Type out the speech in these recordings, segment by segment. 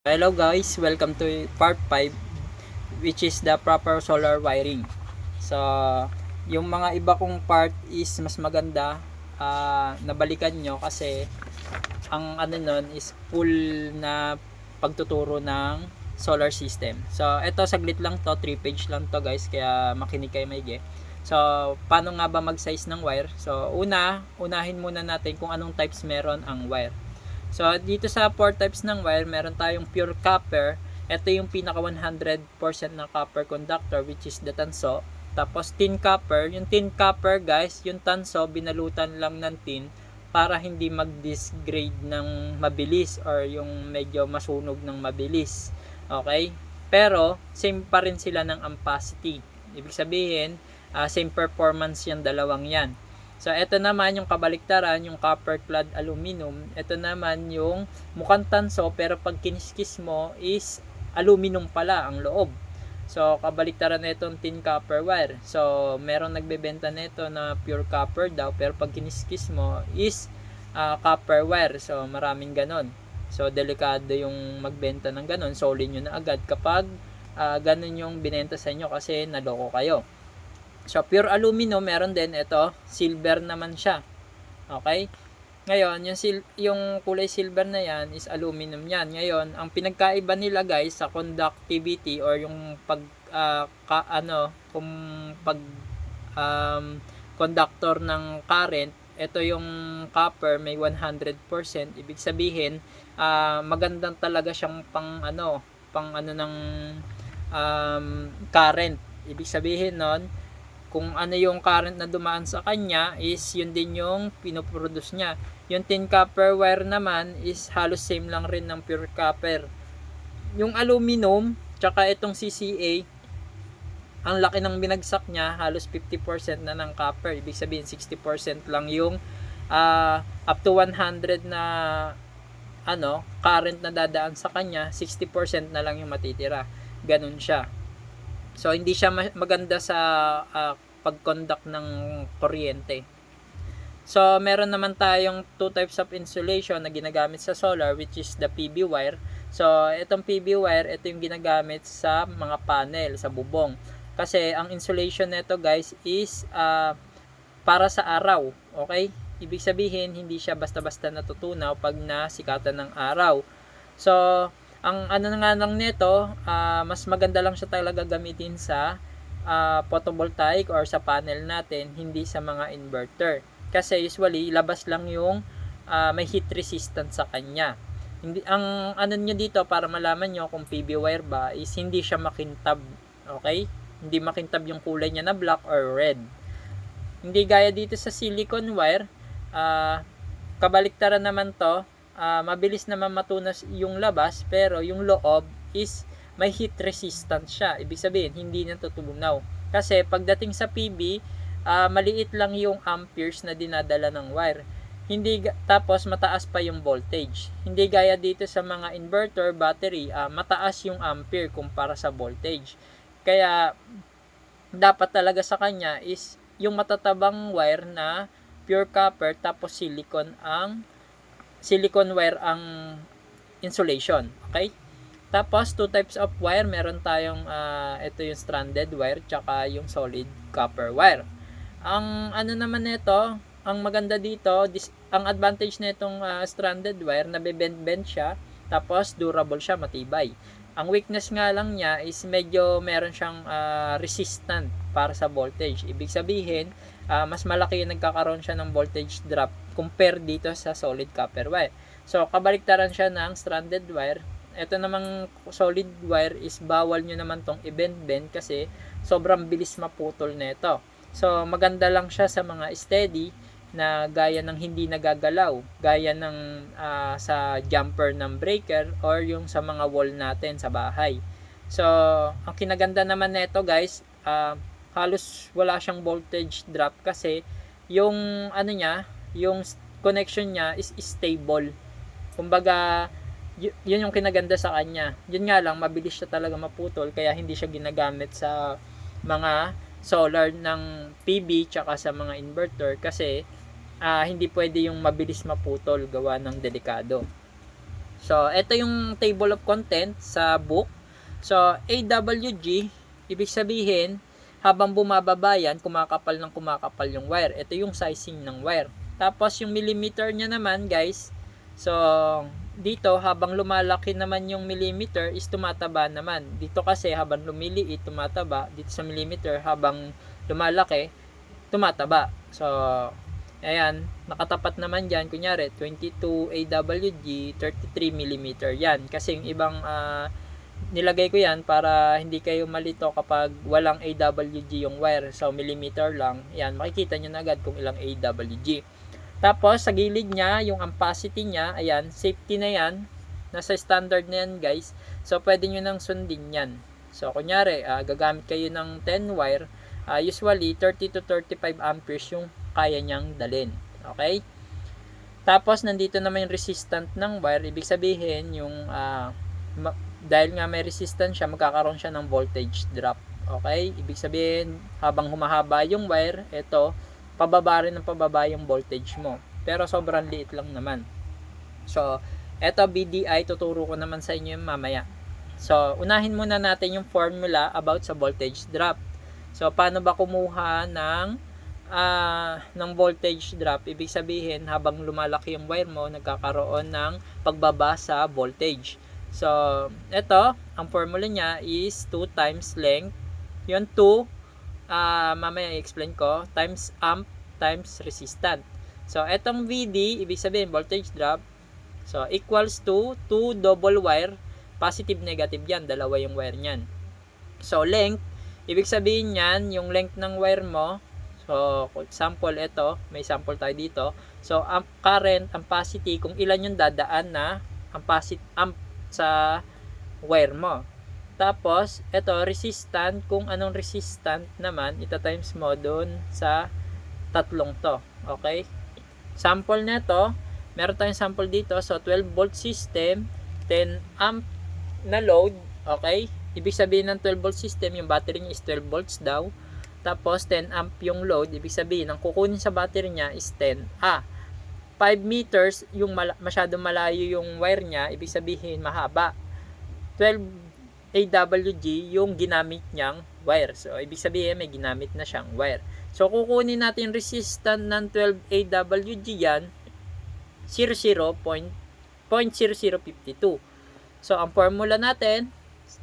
Hello guys, welcome to part 5, which is the proper solar wiring. So, yung mga iba kong part is mas maganda nabalikan nyo kasi ang ano nun is full na pagtuturo ng solar system. So, ito saglit lang to, 3 page lang to guys, kaya makinig kayo maigi. So, paano nga ba mag-size ng wire? So, unahin muna natin kung anong types meron ang wire. So, dito sa 4 types ng wire, meron tayong pure copper. Ito yung pinaka 100% na copper conductor, which is the tanso. Tapos, tin copper. Yung tin copper, guys, yung tanso, binalutan lang ng tin para hindi mag-disgrade ng mabilis or yung medyo masunog ng mabilis. Okay? Pero, same pa rin sila ng ampacity. Ibig sabihin, same performance yung dalawang yan. So, ito naman yung kabaliktaran, yung copper clad aluminum. Ito naman yung mukhang tanso pero pag kiniskis mo is aluminum pala ang loob. So, kabaliktaran na itong tin copper wire. So, merong nagbebenta nito na pure copper daw pero pag kiniskis mo is copper wire. So, maraming ganon. So, delikado yung magbenta ng ganon. Solid nyo na agad kapag ganon yung binenta sa inyo kasi naloko kayo. So, pure aluminum, meron din ito, silver naman siya. Okay? Ngayon, yung kulay silver na yan is aluminum yan. Ngayon, ang pinagkaiba nila guys sa conductivity or yung conductor ng current, ito yung copper may 100%, ibig sabihin magandang talaga siyang pang ano ng current. Ibig sabihin nun, kung ano yung current na dumaan sa kanya is yun din yung pinoproduce niya. Yung tin copper wire naman is halos same lang rin ng pure copper. Yung aluminum tsaka itong CCA, ang laki ng binagsak niya, halos 50% na ng copper. Ibig sabihin 60% lang yung up to 100 na current na dadaan sa kanya, 60% na lang yung matitira. Ganun siya. So, hindi siya maganda sa pag-conduct ng kuryente. So, meron naman tayong 2 types of insulation na ginagamit sa solar, which is the PV wire. So, itong PV wire, ito yung ginagamit sa mga panel, sa bubong. Kasi, ang insulation nito guys is para sa araw. Okay? Ibig sabihin, hindi siya basta-basta natutunaw pag nasikatan ng araw. So, ang ano nga lang nito, mas maganda lang siya talaga gamitin sa photovoltaic or sa panel natin, hindi sa mga inverter. Kasi usually, labas lang yung may heat resistance sa kanya. Hindi, ang ano nyo dito, para malaman nyo kung PV wire ba, is hindi siya makintab. Okay? Hindi makintab yung kulay niya na black or red. Hindi gaya dito sa silicone wire, kabaliktaran naman to, mabilis naman matunas yung labas pero yung loob is may heat resistance siya. Ibig sabihin, hindi na tutunaw. Kasi pagdating sa PV, maliit lang yung amperes na dinadala ng wire. Tapos mataas pa yung voltage. Hindi gaya dito sa mga inverter, battery, mataas yung ampere kumpara sa voltage. Kaya dapat talaga sa kanya is yung matatabang wire na pure copper tapos silicone wire ang insulation. Okay? Tapos, 2 types of wire. Meron tayong, ito yung stranded wire, tsaka yung solid copper wire. Ang ano naman nito, ang maganda dito, ang advantage nitong stranded wire, nabebend-bend siya, tapos durable siya, matibay. Ang weakness nga lang niya is medyo meron siyang resistant para sa voltage. Ibig sabihin, mas malaki yung nagkakaroon siya ng voltage drop compare dito sa solid copper wire. So, kabaliktaran siya ng stranded wire. Ito namang solid wire is bawal nyo naman tong i-bend-bend kasi sobrang bilis maputol nito. So, maganda lang siya sa mga steady na gaya ng hindi nagagalaw, gaya ng sa jumper ng breaker or yung sa mga wall natin sa bahay. So, ang kinaganda naman nito guys, halos wala siyang voltage drop kasi yung ano niya, yung connection niya is stable. Kumbaga, yun yung kinaganda sa kanya. Yun nga lang, mabilis siya talaga maputol kaya hindi siya ginagamit sa mga solar ng PV tsaka sa mga inverter kasi hindi pwede yung mabilis maputol gawa ng delikado. So, ito yung table of content sa book. So, AWG, ibig sabihin, habang bumababa yan, kumakapal ng kumakapal yung wire. Ito yung sizing ng wire. Tapos, yung millimeter niya naman, guys, so, dito, habang lumalaki naman yung millimeter, is tumataba naman. Dito kasi, habang lumiliit, tumataba. Dito sa millimeter, habang lumalaki, tumataba. So, ayan, nakatapat naman dyan, kunyari, 22 AWG, 33 mm yan. Kasi yung ibang nilagay ko yan para hindi kayo malito kapag walang AWG yung wire. So, millimeter lang. Yan, makikita nyo na agad kung ilang AWG. Tapos, sa gilid niya, yung ampacity niya, ayan, safety na yan. Nasa standard na yan, guys. So, pwede nyo nang sundin yan. So, kunyari, gagamit kayo ng 10 wire, usually 30 to 35 amperes yung kaya niyang dalhin. Okay? Tapos nandito naman yung resistant ng wire, ibig sabihin yung dahil nga may resistance siya, magkakaroon siya ng voltage drop. Okay? Ibig sabihin habang humahaba yung wire, ito pababa rin ng pababa yung voltage mo. Pero sobrang liit lang naman. So, ito BDI, tuturo ko naman sa inyo mamaya. So, unahin muna natin yung formula about sa voltage drop. So, paano ba kumuha ng voltage drop? Ibig sabihin, habang lumalaki yung wire mo, nagkakaroon ng pagbaba sa voltage. So, ito, ang formula niya is 2 times length. Yun, 2, mamaya i-explain ko, times amp times resistant. So, itong VD, ibig sabihin, voltage drop, so, equals to 2 double wire, positive, negative yan, dalawa yung wire niyan. So, length, ibig sabihin yan, yung length ng wire mo, so, example, ito, may sample tayo dito. So, current, ampacity, kung ilan yung dadaan na amp sa wire mo. Tapos, ito, resistant, kung anong resistant naman, ita-times mo dun sa tatlong to. Okay? Sample nito, meron tayong sample dito. So, 12 volt system, 10 amp na load. Okay? Ibig sabihin ng 12 volt system, yung battery niya is 12 volts daw. Tapos, 10 amp yung load. Ibig sabihin, ang kukunin sa battery niya is 10. 5 meters, yung masyadong malayo yung wire niya, ibig sabihin, mahaba. 12 AWG, yung ginamit niyang wire. So, ibig sabihin, may ginamit na siyang wire. So, kukunin natin resistant ng 12 AWG yan, 0.0052. So, ang formula natin,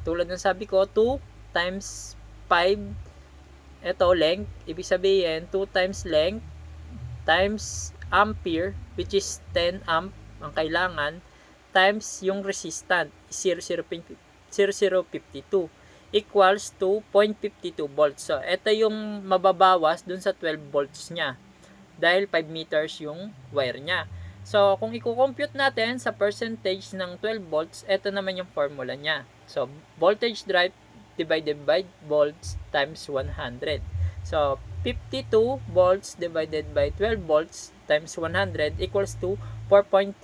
tulad ng sabi ko, 2 times 5, ito, length, ibig sabihin, 2 times length, times ampere, which is 10 amp, ang kailangan, times yung resistant, 0.0052, equals to 0.52 volts. So, ito yung mababawas dun sa 12 volts niya, dahil 5 meters yung wire niya. So, kung i-compute natin sa percentage ng 12 volts, ito naman yung formula niya. So, voltage drop divided by volts times 100. So, 52 volts divided by 12 volts times 100 equals to 4.3%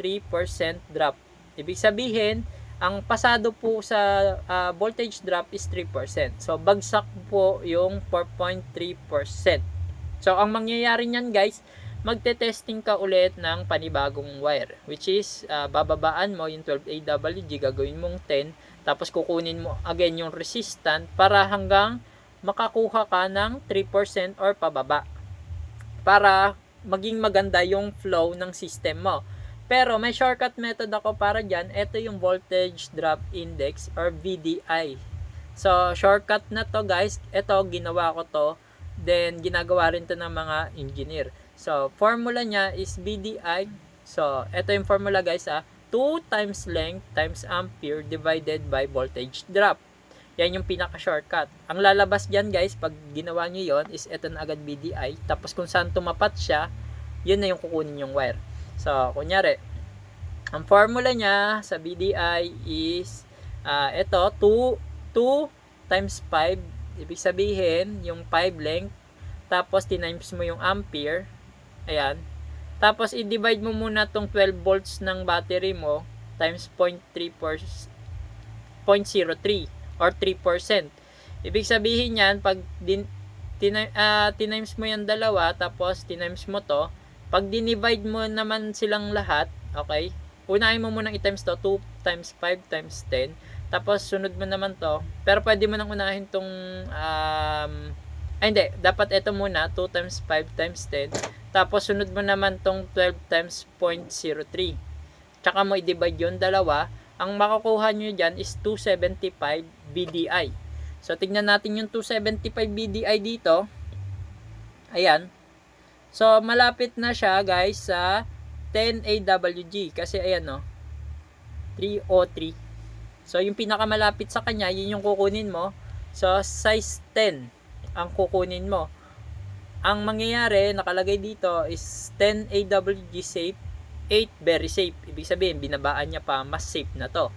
drop. Ibig sabihin, ang pasado po sa voltage drop is 3%. So, bagsak po yung 4.3%. So, ang mangyayari niyan, guys, magte-testing ka ulit ng panibagong wire, which is bababaan mo yung 12 AWG, gagawin mong 10, tapos kukunin mo again yung resistant para hanggang makakuha ka ng 3% or pababa, para maging maganda yung flow ng system mo. Pero may shortcut method ako para dyan. Ito yung voltage drop index or VDI. So, shortcut na to, guys. Ito, ginawa ko to. Then, ginagawa rin to ng mga engineer. So, formula niya is VDI. So, ito yung formula, guys, 2 times length times ampere divided by voltage drop. Yan yung pinaka-shortcut. Ang lalabas dyan, guys, pag ginawa nyo yon is ito na agad VDI. Tapos, kung saan tumapat siya, yun na yung kukunin yung wire. So, kunyari, ang formula niya sa VDI is ito, 2 times 5. Ibig sabihin, yung 5 length, tapos times mo yung ampere. Ayan. Tapos, i-divide mo muna tong 12 volts ng battery mo times 0.03 or 3%. Ibig sabihin yan, pag tinimes mo yung dalawa, tapos tinimes mo to, pag dinivide mo naman silang lahat, okay, unahin mo munang i-times to, 2 times 5 times 10. Tapos, sunod mo naman to. Pero, pwede mo nang unahin tong, hindi. Dapat ito muna, 2 times 5 times 10. Tapos, sunod mo naman tong 12 times 0.03. Tsaka mo i-divide yung dalawa. Ang makukuha nyo dyan is 275 BDI. So, tignan natin yung 275 BDI dito. Ayan. So, malapit na siya, guys, sa 10 AWG. Kasi, ayan, no. 303. So, yung pinakamalapit sa kanya, yun yung kukunin mo. So, size 10 ang kukunin mo. Ang mangyayari, nakalagay dito, is 10 AWG safe, 8 very safe. Ibig sabihin, binabaan niya pa, mas safe na to.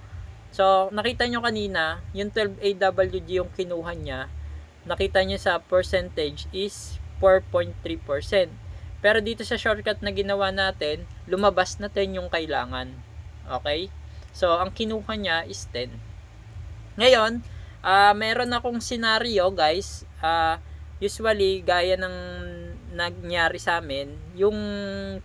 So, nakita nyo kanina, yung 12 AWG yung kinuha niya, nakita nyo sa percentage is 4.3%. Pero dito sa shortcut na ginawa natin, lumabas na 10 yung kailangan. Okay? So, ang kinuha niya is 10. Ngayon, meron akong scenario, guys. Usually, gaya ng nangyari sa amin, yung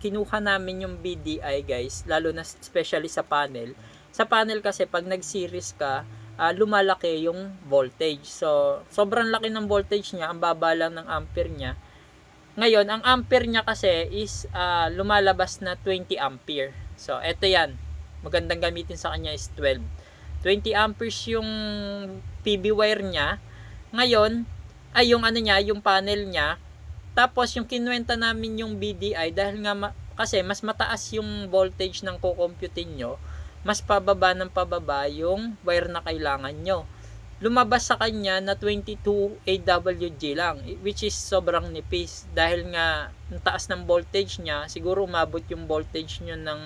kinuha namin yung BDI, guys, lalo na especially sa panel. Sa panel kasi, pag nag-series ka, lumalaki yung voltage. So, sobrang laki ng voltage niya, ang baba lang ng ampere niya. Ngayon, ang ampere niya kasi is lumalabas na 20 ampere. So, eto yan. Magandang gamitin sa kanya is 12. 20 amperes yung PB wire niya. Ngayon, ay yung ano niya, yung panel niya. Tapos, yung kinuwenta namin yung BDI, dahil nga kasi mas mataas yung voltage ng kukomputin nyo, mas pababa ng pababa yung wire na kailangan nyo. Lumabas sa kanya na 22 AWG lang, which is sobrang nipis dahil nga ang taas ng voltage niya. Siguro umabot yung voltage nyo ng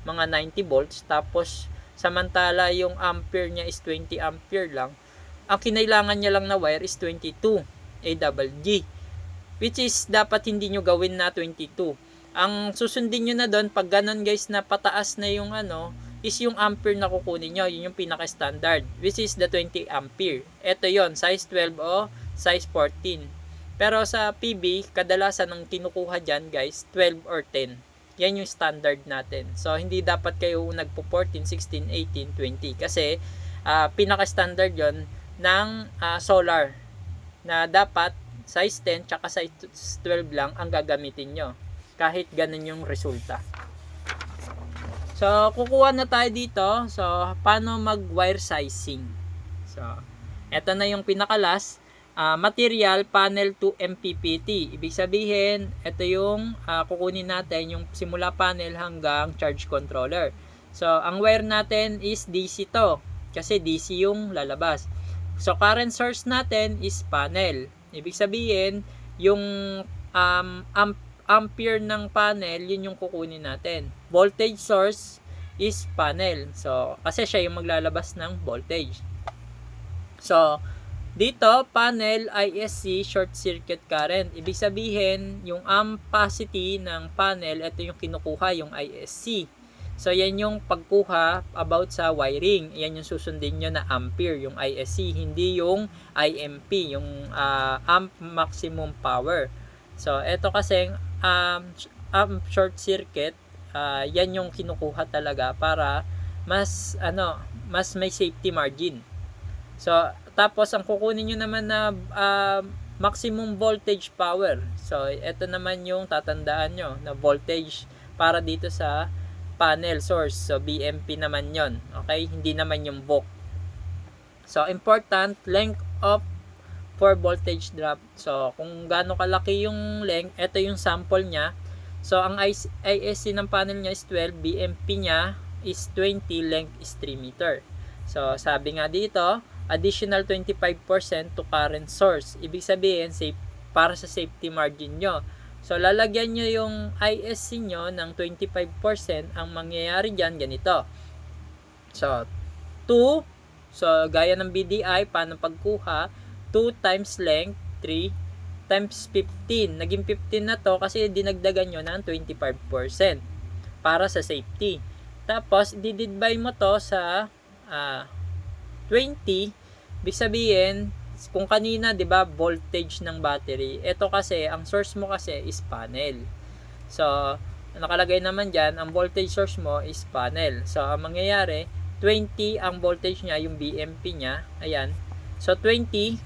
mga 90 volts, tapos samantala yung ampere niya is 20 ampere lang. Ang kinailangan niya lang na wire is 22 AWG, which is dapat hindi nyo gawin na 22. Ang susundin nyo na doon pag ganun, guys, na pataas na yung ano, is yung ampere na kukunin nyo. Yun yung pinaka-standard, which is the 20 ampere. Ito yon, size 12 o size 14. Pero sa PB, kadalasan ang kinukuha dyan, guys, 12 or 10. Yan yung standard natin. So, hindi dapat kayo nagpo 14, 16, 18, 20. Kasi, pinaka-standard yon ng solar. Na dapat, size 10 tsaka size 12 lang ang gagamitin nyo. Kahit ganun yung resulta. So, kukuha na tayo dito. So, paano mag-wire sizing? So, eto na yung pinaka-last. Material, panel to MPPT. Ibig sabihin, ito yung kukunin natin, yung simula panel hanggang charge controller. So, ang wire natin is DC to. Kasi DC yung lalabas. So, current source natin is panel. Ibig sabihin, yung ampere ng panel, yun yung kukunin natin. Voltage source is panel. So, kasi siya yung maglalabas ng voltage. So, dito, panel ISC, short circuit current. Ibig sabihin, yung ampacity ng panel, ito yung kinukuha, yung ISC. So, yan yung pagkuha about sa wiring. Yan yung susundin nyo na ampere, yung ISC, hindi yung IMP, yung amp maximum power. So, ito kasi short circuit, yan yung kinukuha talaga para mas may safety margin. So, tapos ang kukunin nyo naman na maximum voltage power. So, ito naman yung tatandaan nyo na voltage para dito sa panel source. So, BMP naman yon. Okay? Hindi naman yung VOC. So, important, length of for voltage drop. So, kung gaano kalaki yung length, ito yung sample niya. So, ang ISC ng panel niya is 12, BMP niya is 20, length is 3 meter. So, sabi nga dito, additional 25% to current source. Ibig sabihin, para sa safety margin nyo. So, lalagyan nyo yung ISC nyo ng 25%. Ang mangyayari dyan, ganito. So, 2. So, gaya ng BDI, paano pagkuha? 2 times length, 3 times 15. Naging 15 na to kasi dinagdagan nyo ng 25% para sa safety. Tapos, didivide mo to sa 20. Ibig sabihin, kung kanina, 'di ba, voltage ng battery. Ito kasi, ang source mo kasi is panel. So, nakalagay naman dyan, ang voltage source mo is panel. So, ang mangyayari, 20 ang voltage niya, yung BMP niya. Ayan. So, 20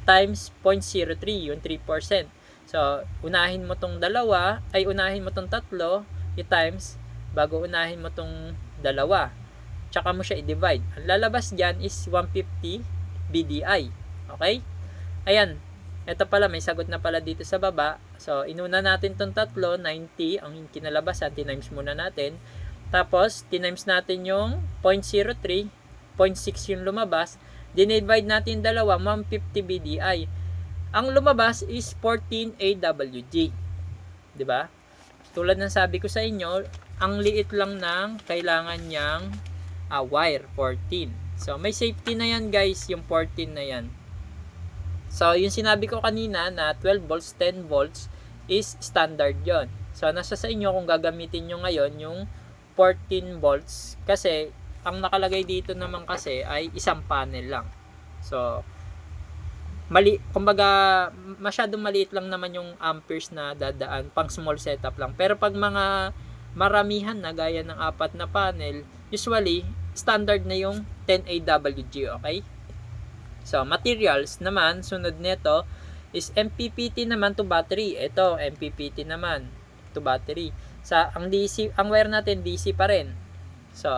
times 0.03, yung 3%. So, unahin mo tong dalawa, ay unahin mo tong tatlo, i-times, bago unahin mo tong dalawa. Tsaka mo siya i-divide. Ang lalabas dyan is 150 BDI. Okay? Ayan. Ito pala, may sagot na pala dito sa baba. So, inuna natin tong tatlo, 90 ang kinalabasan, tinimes muna natin. Tapos, tinimes natin yung 0.03, 0.6 yung lumabas. Dinivide natin dalawa, 150 BDI. Ang lumabas is 14 AWG. Diba? Tulad ng sabi ko sa inyo, ang liit lang ng kailangan niyang wire, 14. So, may safety na yan guys, yung 14 na yan. So, yung sinabi ko kanina na 12 volts, 10 volts is standard yon. So, nasa sa inyo kung gagamitin nyo ngayon yung 14 volts kasi ang nakalagay dito naman kasi ay isang panel lang. So, kumbaga masyadong maliit lang naman yung amperes na dadaan, pang small setup lang. Pero pag mga maramihan na gaya ng 4 na panel, usually standard na yung 10 AWG, okay? So, materials naman, sunod nito is MPPT naman to battery. Ito, MPPT naman to battery. Sa ang DC, ang wire natin DC pa rin. So,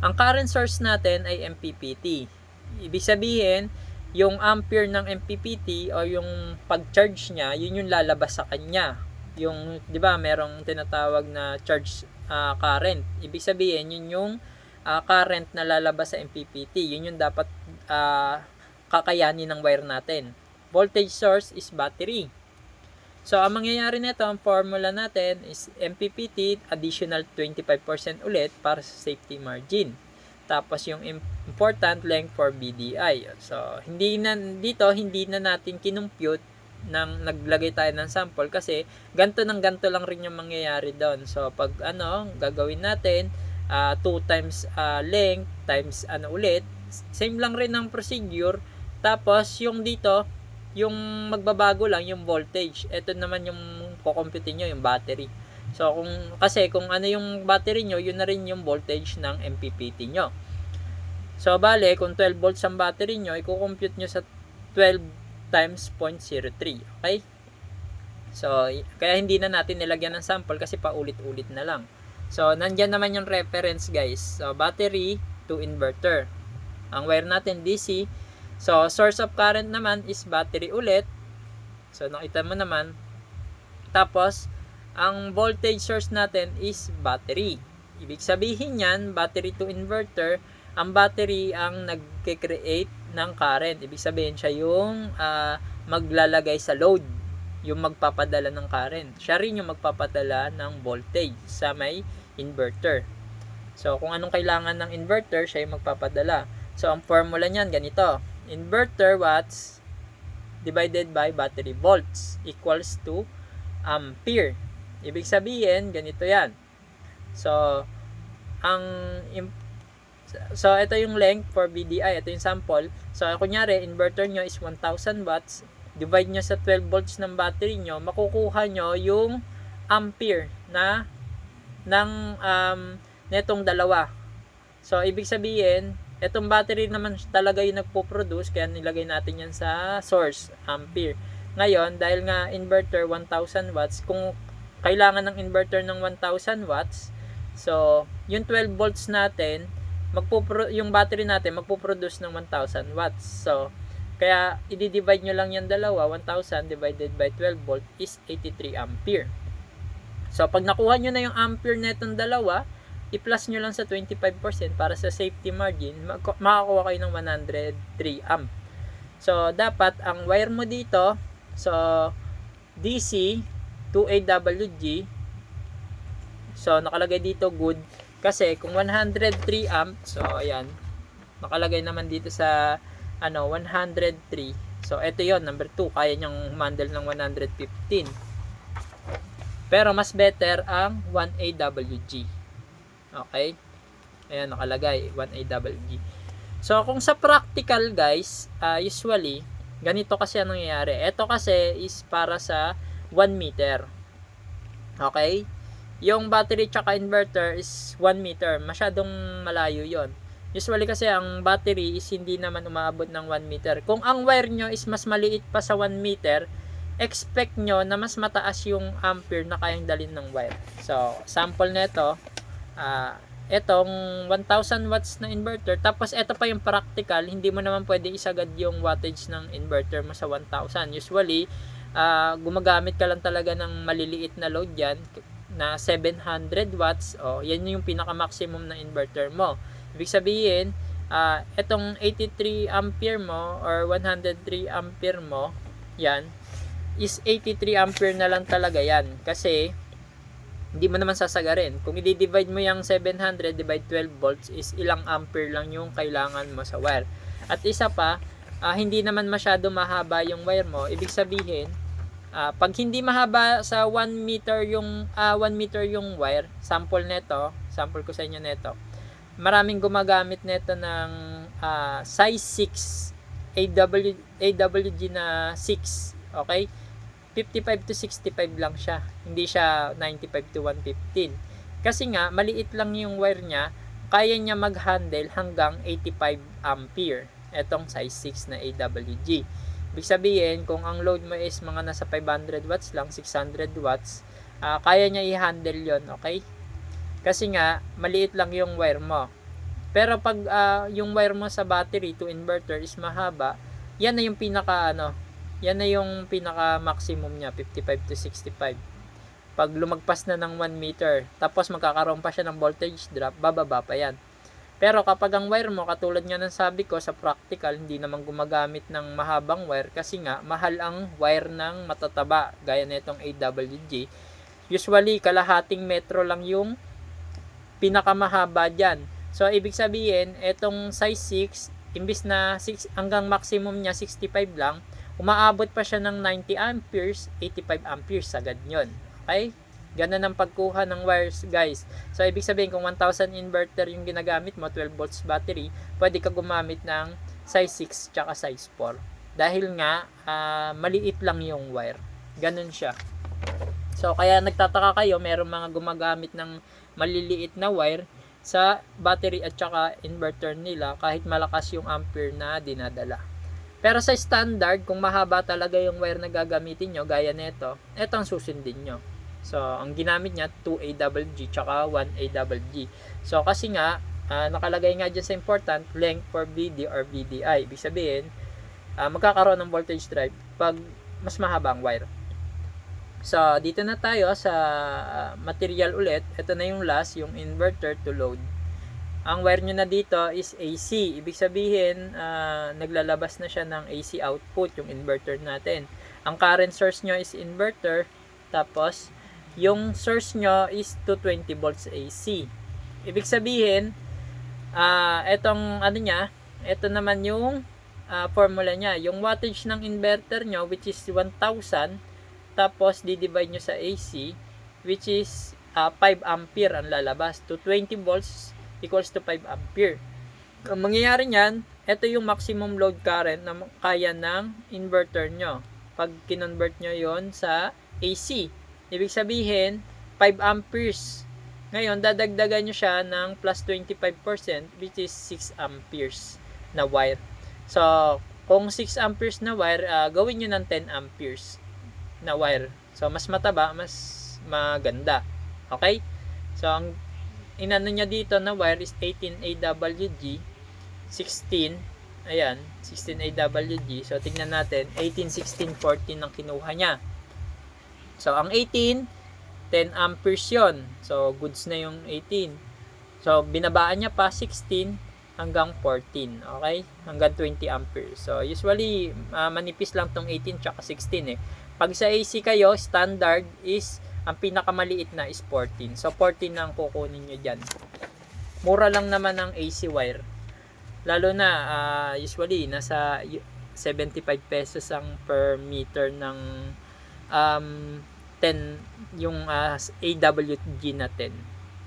ang current source natin ay MPPT. Ibig sabihin, yung ampere ng MPPT o yung pag-charge niya, yun yung lalabas sa kanya. Yung, 'di ba, merong tinatawag na charge current. Ibig sabihin, yun yung current na lalabas sa MPPT. Yun yung dapat kakayanin ng wire natin. Voltage source is battery. So, ang mangyayari nito, ang formula natin is MPPT additional 25% ulit para sa safety margin. Tapos, yung important length for BDI. So, hindi na natin kinumpute nang naglagay tayo ng sample kasi ganto lang rin yung mangyayari doon. So, pag gagawin natin 2 times length times ulit, same lang rin ang procedure. Tapos, yung dito, yung magbabago lang yung voltage. Ito naman yung kukumpute nyo, yung battery. So, kung ano yung battery nyo, yun na rin yung voltage ng MPPT nyo. So, bale, kung 12 volts ang battery nyo, i-compute nyo sa 12 times 0.03. Okay? So, kaya hindi na natin nilagyan ng sample kasi paulit-ulit na lang. So, nandyan naman yung reference guys. So, battery to inverter. Ang wire natin DC. So, source of current naman is battery ulit. So, nakita mo naman. Tapos, ang voltage source natin is battery. Ibig sabihin yan, battery to inverter, ang battery ang nagke-create ng current. Ibig sabihin siya yung maglalagay sa load, yung magpapadala ng current. Siya rin yung magpapadala ng voltage sa may inverter. So, kung anong kailangan ng inverter, siya yung magpapadala. So, ang formula niyan ganito. Inverter watts divided by battery volts equals to ampere. Ibig sabihin, ganito yan. So, ito yung length for BDI. Ito yung sample. So, kunyari, inverter nyo is 1,000 watts. Divide nyo sa 12 volts ng battery nyo. Makukuha nyo yung ampere netong dalawa. So, ibig sabihin, itong battery naman talaga yung nagpo-produce, kaya nilagay natin yan sa source, ampere. Ngayon, dahil nga inverter 1,000 watts, kung kailangan ng inverter ng 1,000 watts, so, yung 12 volts natin, yung battery natin magpo-produce ng 1,000 watts. So, kaya i-divide nyo lang yan dalawa, 1,000 divided by 12 volt is 83 ampere. So, pag nakuha nyo na yung ampere na itong dalawa, i-plus nyo lang sa 25% para sa safety margin, makakuha kayo ng 103 amp. So, dapat ang wire mo dito, so, DC 2AWG, so, nakalagay dito good, kasi kung 103 amp, so, ayan, nakalagay naman dito sa, 103, so, ito yon number 2, kaya nyang handle ng 115. Pero, mas better ang 1AWG. Okay? Ayan, nakalagay 1AWG. So, kung sa practical guys, usually, ganito kasi ang nangyayari. Ito kasi is para sa 1 meter. Okay? Yung battery tsaka inverter is 1 meter. Masyadong malayo yon. Usually kasi ang battery is hindi naman umaabot ng 1 meter. Kung ang wire nyo is mas maliit pa sa 1 meter, expect nyo na mas mataas yung ampere na kayang dalhin ng wire. So, sample nito, etong 1000 watts na inverter, tapos ito pa yung practical, hindi mo naman pwede isagad yung wattage ng inverter mo sa 1000. Usually, gumagamit ka lang talaga ng maliliit na load yan, na 700 watts, yan yung pinaka maximum na inverter mo. Ibig sabihin, etong 83 ampere mo or 103 ampere mo, yan is 83 ampere na lang talaga yan, kasi hindi mo naman sasagarin. Kung i-divide mo yung 700 divide 12 volts is ilang ampere lang yung kailangan mo sa wire. At isa pa, hindi naman masyado mahaba yung wire mo. Ibig sabihin, pag hindi mahaba sa 1 meter yung 1 meter yung wire, sample ko sa inyo neto. Maraming gumagamit neto ng size 6 AWG na 6, okay? 55 to 65 lang siya. Hindi siya 95 to 115. Kasi nga maliit lang yung wire niya, kaya niya mag-handle hanggang 85 ampere. Etong size 6 na AWG. Ibig sabihin, kung ang load mo is mga nasa 500 watts lang, 600 watts, kaya niya i-handle yon, okay? Kasi nga, maliit lang yung wire mo. Pero pag yung wire mo sa battery to inverter is mahaba, yan na yung pinaka maximum niya, 55 to 65. Pag lumagpas na ng 1 meter, tapos magkakaroon pa siya ng voltage drop, bababa pa yan. Pero kapag ang wire mo, katulad nga ng sabi ko sa practical, hindi naman gumagamit ng mahabang wire kasi nga mahal ang wire ng matataba gaya nitong AWG. Usually kalahating metro lang yung pinakamahaba dyan. So ibig sabihin, etong size 6, imbis na 6 hanggang maximum niya 65 lang, umaabot pa siya ng 90 amperes, 85 amperes agad yun. Okay? Ganun ang pagkuha ng wires, guys. So, ibig sabihin, kung 1000 inverter yung ginagamit mo, 12 volts battery, pwede ka gumamit ng size 6 tsaka size 4. Dahil nga, maliit lang yung wire. Ganun siya. So, kaya nagtataka kayo, meron mga gumagamit ng maliliit na wire sa battery at tsaka inverter nila kahit malakas yung ampere na dinadala. Pero sa standard, kung mahaba talaga yung wire na gagamitin nyo, gaya nito, ito ang susundin nyo. So, ang ginamit niya, 2 AWG tsaka 1 AWG. So, kasi nga, nakalagay nga dyan sa important, length for VD or VDI. Ibig sabihin, magkakaroon ng voltage drive pag mas mahaba ang wire. So, dito na tayo sa material ulit. Ito na yung last, yung inverter to load. Ang wire nyo na dito is AC. Ibig sabihin, naglalabas na siya ng AC output, yung inverter natin. Ang current source nyo is inverter. Tapos, yung source nyo is 220 volts AC. Ibig sabihin, etong ito naman yung formula niya. Yung wattage ng inverter nyo, which is 1000, tapos di-divide nyo sa AC, which is 5 ampere ang lalabas. 220 volts equals to 5 ampere. Ang mangyayari niyan, ito yung maximum load current na kaya ng inverter nyo. Pag kinonvert nyo yon sa AC. Ibig sabihin, 5 amperes. Ngayon, dadagdagan nyo siya ng plus 25%, which is 6 amperes na wire. So, kung 6 amperes na wire, gawin nyo ng 10 amperes na wire. So, mas mataba, mas maganda. Okay? So, ang inano niya dito na wire is 18 AWG, 16, ayan, 16 AWG. So, tingnan natin, 18, 16, 14 ang kinuha niya. So, ang 18, 10 amperes yon. So, goods na yung 18. So, binabaan niya pa 16 hanggang 14. Okay? Hanggang 20 amperes. So, usually, manipis lang tong 18 tsaka 16 eh. Pag sa AC kayo, standard is, ang pinakamaliit na is 14. So, 14 na ang kukunin nyo dyan. Mura lang naman ang AC wire. Lalo na, usually, nasa 75 pesos ang per meter ng 10 yung AWG na 10.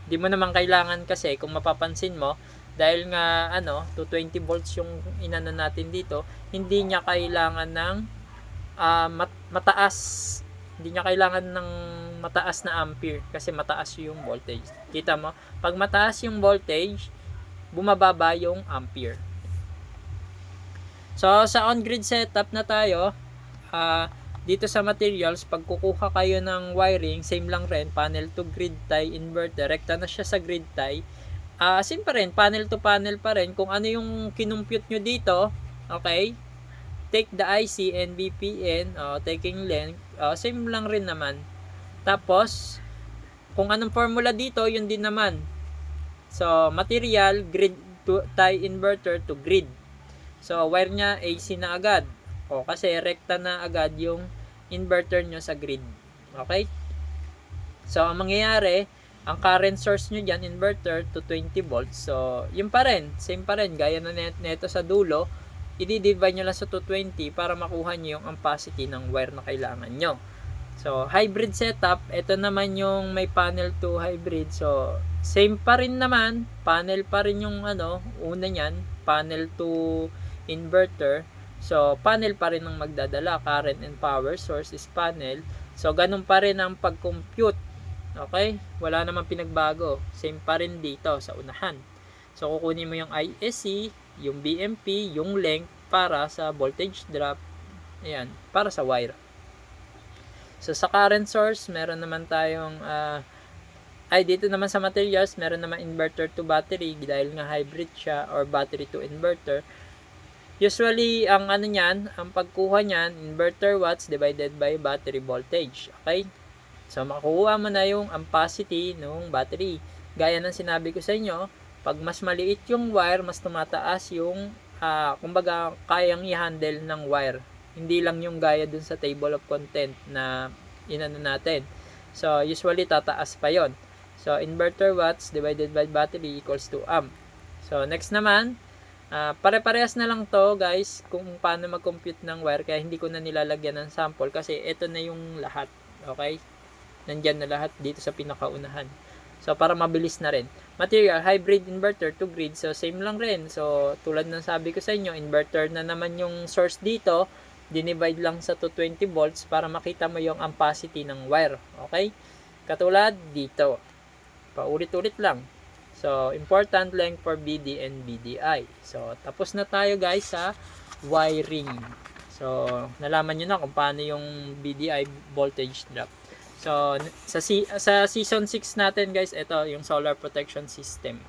Di mo naman kailangan kasi kung mapapansin mo dahil nga 220 volts yung inano natin dito, hindi niya kailangan ng mataas, hindi niya kailangan ng mataas na ampere kasi mataas yung voltage. Kita mo, pag mataas yung voltage, bumababa yung ampere. So sa on-grid setup na tayo, dito sa materials, pag kukuha kayo ng wiring, same lang rin, panel to grid tie inverter, rekta na siya sa grid tie. Same pa rin, panel to panel pa rin. Kung ano yung kinumpute nyo dito, okay, take the IC and BPN, taking length, same lang rin naman. Tapos, kung anong formula dito, yun din naman. So, material, grid to tie inverter to grid. So, wire niya AC na agad. Kasi rekta na agad yung inverter nyo sa grid. Okay? So, ang mangyayari, ang current source nyo dyan, inverter to 20 volts. So, yun pa rin. Same pa rin. Gaya na neto sa dulo, i-divide nyo lang sa 220 para makuha nyo yung ampacity ng wire na kailangan nyo. So, hybrid setup, ito naman yung may panel to hybrid. So, same pa rin naman, panel pa rin yung una nyan, panel to inverter. So, panel pa rin ang magdadala, current and power source is panel. So, ganun pa rin ang pag-compute. Okay? Wala namang pinagbago. Same pa rin dito sa unahan. So, kukunin mo yung ISC, yung BMP, yung length para sa voltage drop. Ayan, para sa wire. So, sa current source, meron naman tayong dito naman sa materials, meron naman inverter to battery dahil nga hybrid siya or battery to inverter. Usually, ang ang pagkuha niyan, inverter watts divided by battery voltage. Okay? So, makukuha mo na yung ampacity ng battery. Gaya ng sinabi ko sa inyo, pag mas maliit yung wire, mas tumataas yung, kumbaga, kayang i-handle ng wire. Hindi lang yung gaya dun sa table of content na inano natin. So, usually, tataas pa yon. So, inverter watts divided by battery equals to amp. So, next naman, pare-parehas na lang to guys kung paano mag-compute ng wire. Kaya hindi ko na nilalagyan ng sample kasi ito na yung lahat. Okay? Nandyan na lahat dito sa pinakaunahan. So, para mabilis na rin. Material, hybrid inverter to grid. So, same lang rin. So, tulad ng sabi ko sa inyo, inverter na naman yung source dito. Dinivide lang sa 220 volts para makita mo yung ampacity ng wire. Okay? Katulad dito. Paulit-ulit lang. So, important length for BD and BDI. So, tapos na tayo guys sa wiring. So, nalaman nyo na kung paano yung BDI voltage drop. So, sa season 6 natin guys, ito yung solar protection system.